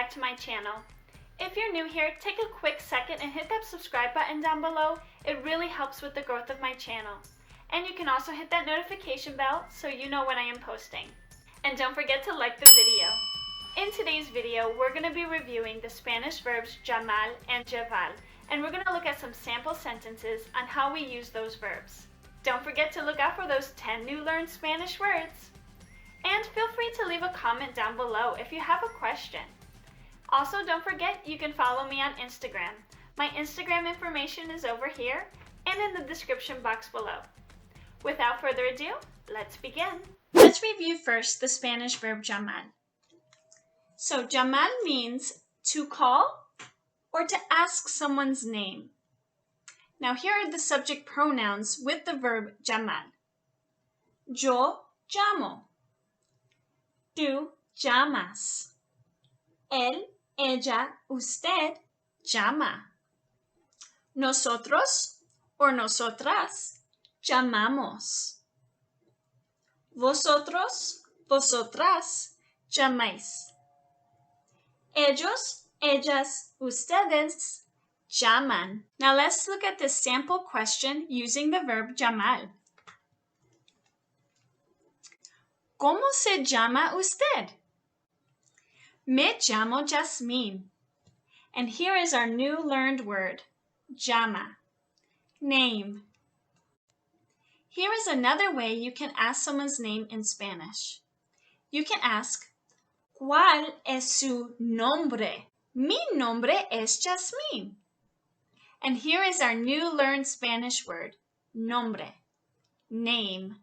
back to my channel. If you're new here, take a quick second and hit that subscribe button down below. It really helps with the growth of my channel. And you can also hit that notification bell so you know when I am posting. And don't forget to like the video. In today's video, we're going to be reviewing the Spanish verbs llamar and llevar, and we're going to look at some sample sentences on how we use those verbs. Don't forget to look out for those 10 new learned Spanish words. And feel free to leave a comment down below if you have a question. Also, don't forget you can follow me on Instagram. My Instagram information is over here and in the description box below. Without further ado, let's begin. Let's review first the Spanish verb llamar. So llamar means to call or to ask someone's name. Now here are the subject pronouns with the verb llamar. Yo llamo. Tú llamas. Él, ella, usted llama. Nosotros or nosotras llamamos. Vosotros, vosotras llamáis. Ellos, ellas, ustedes llaman. Now let's look at this sample question using the verb llamar. ¿Cómo se llama usted? Me llamo Jasmine. And here is our new learned word, llama, name. Here is another way you can ask someone's name in Spanish. You can ask, ¿Cuál es su nombre? Mi nombre es Jasmine. And here is our new learned Spanish word, nombre, name.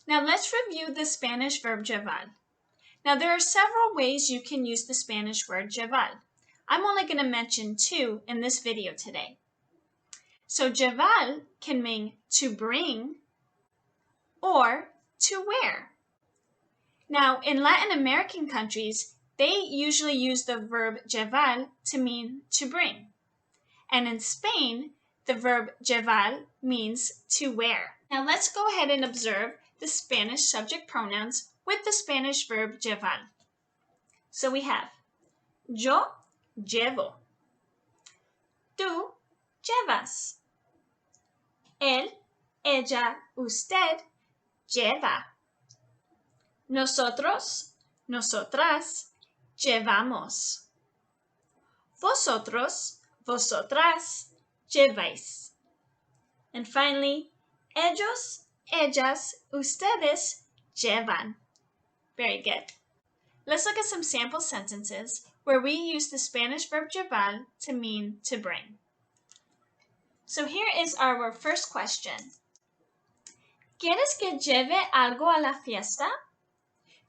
Now let's review the Spanish verb llevar. Now there are several ways you can use the Spanish word llevar. I'm only going to mention 2 in this video today. So llevar can mean to bring or to wear. Now in Latin American countries, they usually use the verb llevar to mean to bring. And in Spain, the verb llevar means to wear. Now let's go ahead and observe the Spanish subject pronouns with the Spanish verb llevar. So we have yo llevo, tú llevas, él, ella, usted lleva, nosotros, nosotras llevamos, vosotros, vosotras lleváis. And finally, ellos, ellas, ustedes llevan. Very good. Let's look at some sample sentences where we use the Spanish verb llevar to mean to bring. So here is our first question. ¿Quieres que lleve algo a la fiesta?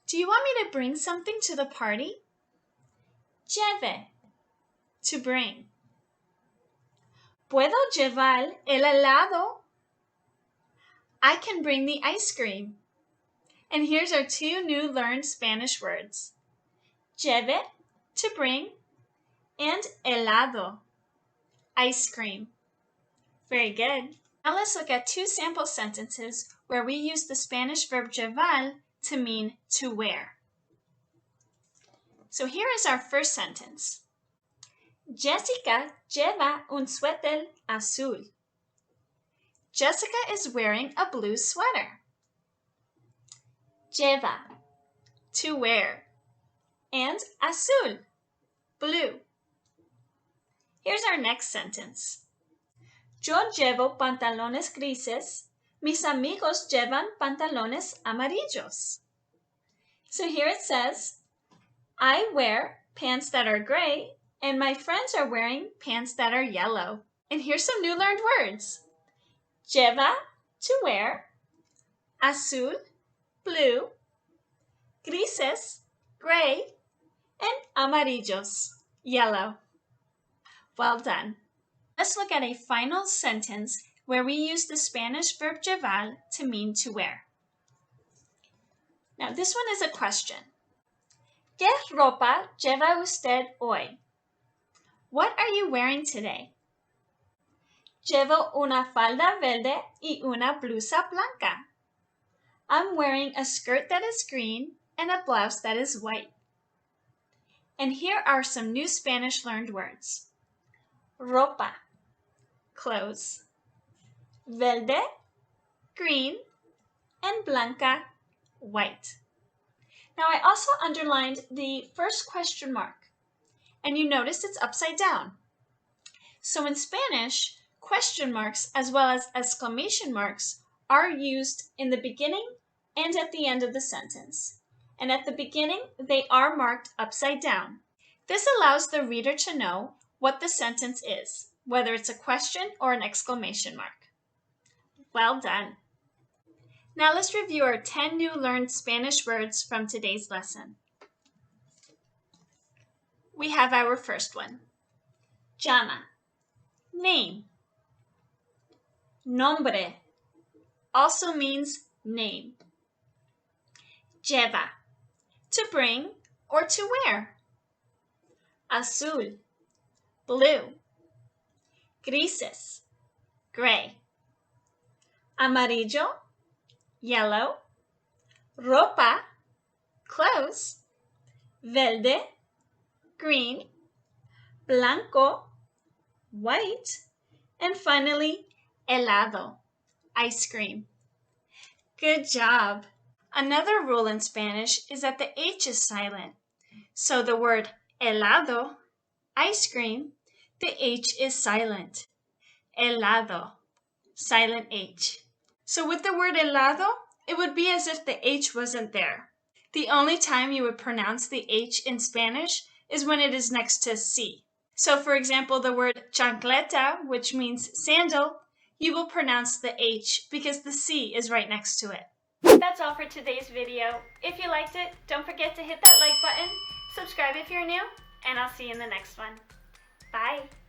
Do you want me to bring something to the party? Lleve, to bring. ¿Puedo llevar el helado? I can bring the ice cream. And here's our 2 new learned Spanish words. Lleve, to bring, and helado, ice cream. Very good. Now let's look at 2 sample sentences where we use the Spanish verb llevar to mean to wear. So here is our first sentence. Jessica lleva un suéter azul. Jessica is wearing a blue sweater. Lleva, to wear, and azul, blue. Here's our next sentence. Yo llevo pantalones grises. Mis amigos llevan pantalones amarillos. So here it says, I wear pants that are gray, and my friends are wearing pants that are yellow. And here's some new learned words. Lleva, to wear, azul, blue, grises, gray, and amarillos, yellow. Well done. Let's look at a final sentence where we use the Spanish verb llevar to mean to wear. Now this one is a question. ¿Qué ropa lleva usted hoy? What are you wearing today? Llevo una falda verde y una blusa blanca. I'm wearing a skirt that is green and a blouse that is white. And here are some new Spanish learned words. Ropa, clothes. Verde, green. And blanca, white. Now I also underlined the first question mark, and you notice it's upside down. So in Spanish, question marks as well as exclamation marks are used in the beginning and at the end of the sentence. And at the beginning, they are marked upside down. This allows the reader to know what the sentence is, whether it's a question or an exclamation mark. Well done! Now let's review our 10 new learned Spanish words from today's lesson. We have our first one. Llama, name. Nombre also means name. Lleva, to bring or to wear. Azul, blue. Grises, gray. Amarillo, yellow. Ropa, clothes. Verde, green. Blanco, white. And finally, helado, ice cream. Good job! Another rule in Spanish is that the H is silent. So the word helado, ice cream, the H is silent. Helado, silent H. So with the word helado, it would be as if the H wasn't there. The only time you would pronounce the H in Spanish is when it is next to C. So for example, the word chancleta, which means sandal, you will pronounce the H because the C is right next to it. That's all for today's video. If you liked it, don't forget to hit that like button, subscribe if you're new, and I'll see you in the next one. Bye!